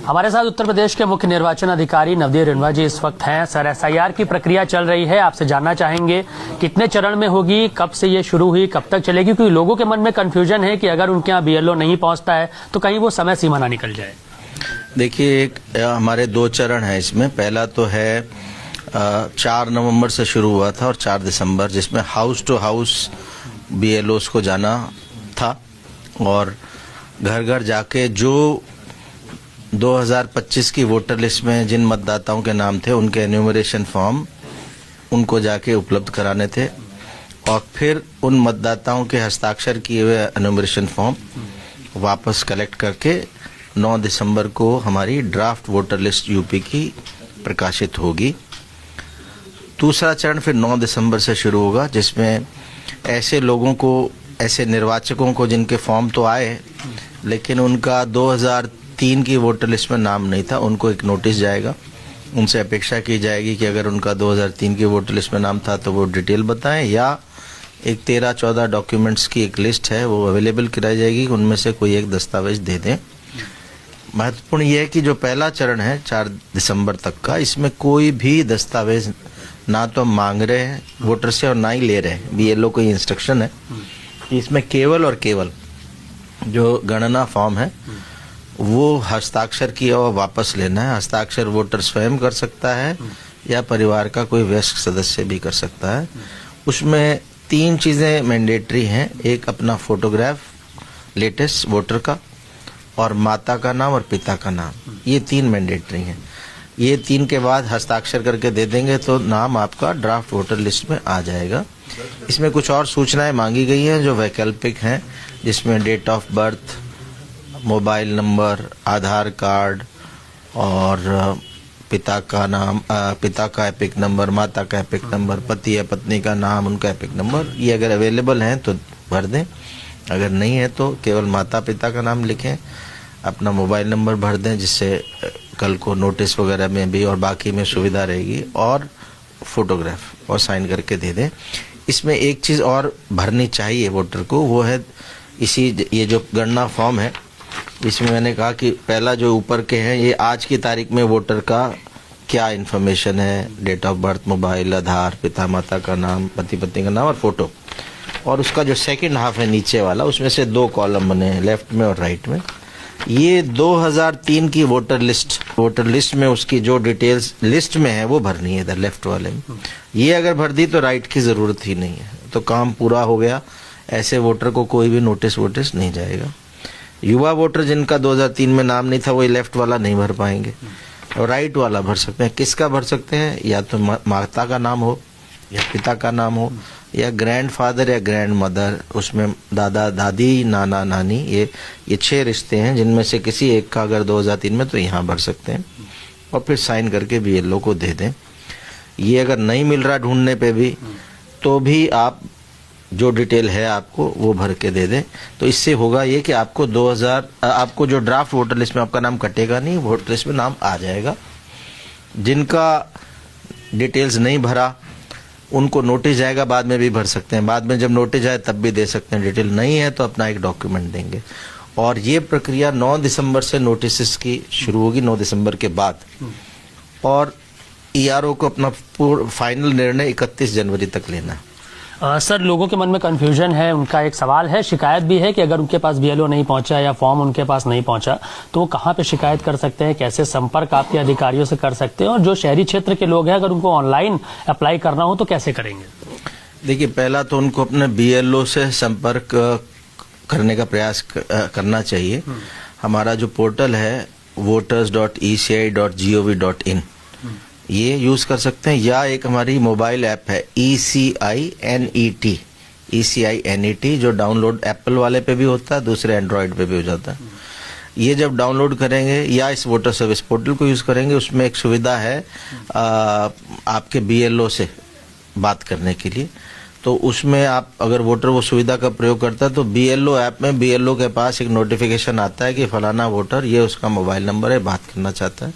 हमारे साथ उत्तर प्रदेश के मुख्य निर्वाचन अधिकारी नवदीप रिणवा जी इस वक्त हैं। सर, एसआईआर की प्रक्रिया चल रही है, आपसे जानना चाहेंगे कितने चरण में होगी, कब से ये शुरू हुई, कब तक चलेगी? क्योंकि लोगों के मन में कंफ्यूजन है कि अगर उनके यहाँ बीएलओ नहीं पहुंचता है तो कहीं वो समय सीमा ना निकल जाए। देखिए, हमारे 2 चरण है इसमें। पहला तो है 4 नवंबर से शुरू हुआ था और 4 दिसंबर, जिसमें हाउस टू हाउस बीएलओस को जाना था और घर घर जाके जो 2025 की वोटर लिस्ट में जिन मतदाताओं के नाम थे उनके एन्यूमरेशन फॉर्म उनको जाके उपलब्ध कराने थे और फिर उन मतदाताओं के हस्ताक्षर किए हुए एन्यूमरेशन फॉर्म वापस कलेक्ट करके 9 दिसंबर को हमारी ड्राफ्ट वोटर लिस्ट यूपी की प्रकाशित होगी। दूसरा चरण फिर 9 दिसंबर से शुरू होगा, जिसमें ऐसे लोगों को, ऐसे निर्वाचकों को जिनके फॉर्म तो आए लेकिन उनका 2003 की वोटर लिस्ट में नाम नहीं था, उनको एक नोटिस जाएगा। उनसे अपेक्षा की जाएगी कि अगर उनका 2003 की वोटर लिस्ट में नाम था तो वो डिटेल बताएं, या एक 13-14 डॉक्यूमेंट्स की एक लिस्ट है वो अवेलेबल कराई जाएगी, उनमें से कोई एक दस्तावेज दे दें। महत्वपूर्ण यह है कि जो पहला चरण है 4 दिसंबर तक का, इसमें कोई भी दस्तावेज ना तो मांग रहे हैं वोटर से और ना ही ले रहे हैं। बीएलओ को इंस्ट्रक्शन है कि इसमें केवल और केवल जो गणना फॉर्म है वो हस्ताक्षर किया हुआ वापस लेना है। हस्ताक्षर वोटर स्वयं कर सकता है या परिवार का कोई वयस्क सदस्य भी कर सकता है। उसमें 3 चीजें मैंडेटरी हैं। एक अपना फोटोग्राफ लेटेस्ट वोटर का, और माता का नाम और पिता का नाम, ये 3 मैंडेटरी हैं। ये 3 के बाद हस्ताक्षर करके दे देंगे तो नाम आपका ड्राफ्ट वोटर लिस्ट में आ जाएगा। इसमें कुछ और सूचनाएं मांगी गई हैं जो वैकल्पिक हैं, जिसमें date of birth, mobile number, Aadhaar card और पिता का नाम, पिता का एपिक नंबर, माता का एपिक नंबर, पति या पत्नी का नाम, उनका एपिक नंबर, ये अगर अवेलेबल हैं तो भर दें। अगर नहीं है तो केवल माता पिता का नाम लिखें, अपना मोबाइल नंबर भर दें, जिससे कल को नोटिस वगैरह में भी और बाकी में सुविधा रहेगी, और फोटोग्राफ और साइन करके दे दें। इसमें एक चीज़ और भरनी चाहिए वोटर को, वो है ये जो गणना फॉर्म है, इसमें मैंने कहा कि पहला जो ऊपर के हैं ये आज की तारीख में वोटर का क्या इन्फॉर्मेशन है, डेट ऑफ बर्थ, मोबाइल, आधार, पिता माता का नाम, पति पत्नी का नाम और फोटो। और उसका जो सेकंड हाफ है नीचे वाला, उसमें से 2 कॉलम बने हैं, लेफ्ट में और राइट में। ये 2003 की वोटर लिस्ट में उसकी जो डिटेल्स लिस्ट में है वो भरनी है इधर लेफ्ट वाले में। ये अगर भर दी तो राइट की जरूरत ही नहीं है, तो काम पूरा हो गया। ऐसे वोटर को कोई भी नोटिस नहीं जाएगा। युवा वोटर जिनका 2003 में नाम नहीं था वो लेफ्ट वाला नहीं भर पाएंगे और राइट वाला भर सकते हैं। किसका भर सकते हैं? या तो माता का नाम हो या पिता का नाम हो या ग्रैंडफादर या ग्रैंड मदर, उसमें दादा दादी, नाना नानी, ये 6 रिश्ते हैं जिनमें से किसी एक का अगर 2003 में, तो यहाँ भर सकते हैं और फिर साइन करके बीएलओ को दे दें। ये अगर नहीं मिल रहा ढूंढने पे भी, तो भी आप जो डिटेल है आपको वो भर के दे दें। तो इससे होगा ये कि आपको आपको जो ड्राफ्ट वोटर लिस्ट में आपका नाम कटेगा नहीं, वोटर लिस्ट में नाम आ जाएगा। जिनका डिटेल्स नहीं भरा उनको नोटिस जाएगा, बाद में भी भर सकते हैं। बाद में जब नोटिस आए तब भी दे सकते हैं। डिटेल नहीं है तो अपना एक डॉक्यूमेंट देंगे। और ये प्रक्रिया 9 दिसंबर से नोटिस की शुरू होगी, 9 दिसंबर के बाद। और ईआरओ को अपना फाइनल निर्णय 31 जनवरी तक लेना है। सर, लोगों के मन में कंफ्यूजन है, उनका एक सवाल है, शिकायत भी है कि अगर उनके पास बीएलओ नहीं पहुंचा या फॉर्म उनके पास नहीं पहुंचा तो वो कहाँ पे शिकायत कर सकते हैं, कैसे संपर्क आपके अधिकारियों से कर सकते हैं? और जो शहरी क्षेत्र के लोग हैं अगर उनको ऑनलाइन अप्लाई करना हो तो कैसे करेंगे? देखिए, पहला तो उनको अपने बीएलओ से संपर्क करने का प्रयास करना चाहिए। हमारा जो पोर्टल है voters.eci.gov.in, ये यूज कर सकते हैं, या एक हमारी मोबाइल ऐप है ECINET, जो डाउनलोड एप्पल वाले पे भी होता है, दूसरे एंड्रॉयड पे भी हो जाता है। ये जब डाउनलोड करेंगे या इस वोटर सर्विस पोर्टल को यूज करेंगे, उसमें एक सुविधा है आपके बीएलओ से बात करने के लिए। तो उसमें आप अगर वोटर वो सुविधा का प्रयोग करता है तो बीएलओ ऐप में बीएलओ के पास एक नोटिफिकेशन आता है कि फलाना वोटर, ये उसका मोबाइल नंबर है, बात करना चाहता है।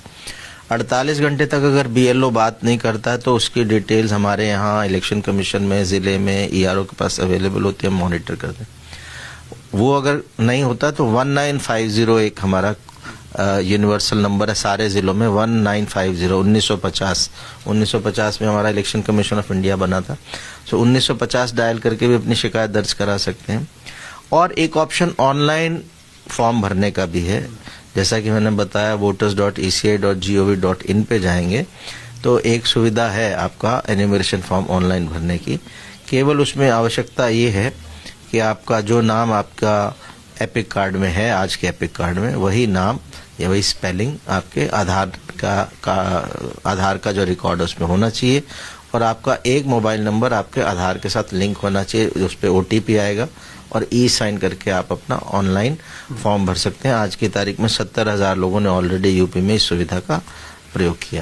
48 घंटे तक अगर बीएलओ बात नहीं करता है तो उसकी डिटेल्स हमारे यहाँ इलेक्शन कमीशन में, जिले में ईआरओ के पास अवेलेबल होती है, मॉनिटर करते हैं। वो अगर नहीं होता तो 19501 हमारा यूनिवर्सल नंबर है सारे जिलों में 1950 1950 में हमारा इलेक्शन कमीशन ऑफ इंडिया बना था। सो 1950 डायल करके भी अपनी शिकायत दर्ज करा सकते हैं। और एक ऑप्शन ऑनलाइन फॉर्म भरने का भी है, जैसा कि मैंने बताया voters.eci.gov.in पे जाएंगे तो एक सुविधा है आपका एन्यूमरेशन फॉर्म ऑनलाइन भरने की। केवल उसमें आवश्यकता ये है कि आपका जो नाम आपका एपिक कार्ड में है, आज के एपिक कार्ड में, वही नाम या वही स्पेलिंग आपके आधार का जो रिकॉर्ड है उसमें होना चाहिए, और आपका एक मोबाइल नंबर आपके आधार के साथ लिंक होना चाहिए। उस पर OTP आएगा और साइन करके आप अपना ऑनलाइन फॉर्म भर सकते हैं। आज की तारीख में 70,000 लोगों ने ऑलरेडी यूपी में इस सुविधा का प्रयोग किया।